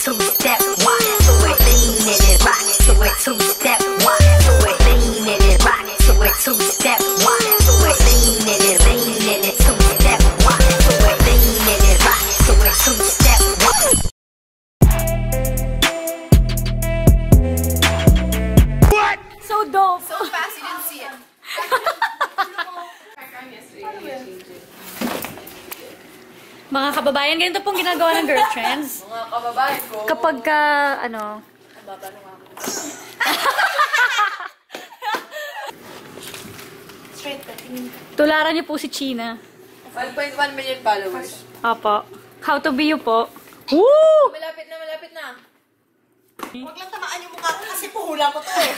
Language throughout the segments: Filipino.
two-step, walk to it, lean and it rock to it, two-step, walk to it, lean and it rock to it, two-step, walk to it, lean and it, two-step, walk to it, lean and it rock to it, two-step, walk. What? So dope. So fast you didn't see it. Mga kababayan, ganito pong ginagawa ng girl trends. Mga kababayan ko. Kapag ka, ano... Babanong ako. Straight ka, tingin ka. Tularan niyo po si China. 1.1 million followers. Opo. How to be you po. Woo! Malapit na, malapit na. Huwag lang tamaan yung mukha ko kasi puhula ko to eh.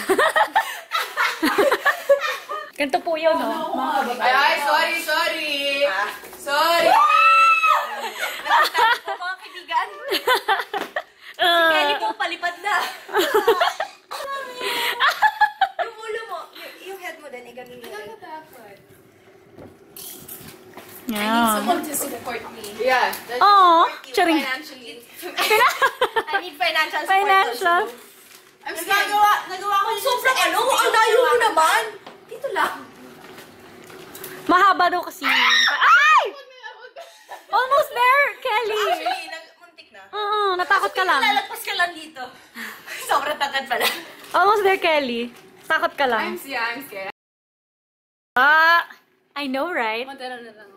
Ganito po yun, no? Mga kababayan. Ay, sorry, sorry. Sorry. Mga kaibigan. Kelly po, palipad na. Yung ulo mo, yung head mo din, igamin mo rin. I need Yeah. someone to support me. Yeah. Aww, charing. Financially. I need financial support. Financial. I'm scared. Nagawa ko sobrang ano, ang layo mo naman. Dito lang. Mahaba daw kasi. Ay! Almost there, Kelly. Actually, muntik na. Oo, natakot ka lang. Lalagpas ka lang dito. Sobrang tangkad pala. Almost there, Kelly. Takot ka lang. I'm scared. Ah, I know, right? Madara na lang.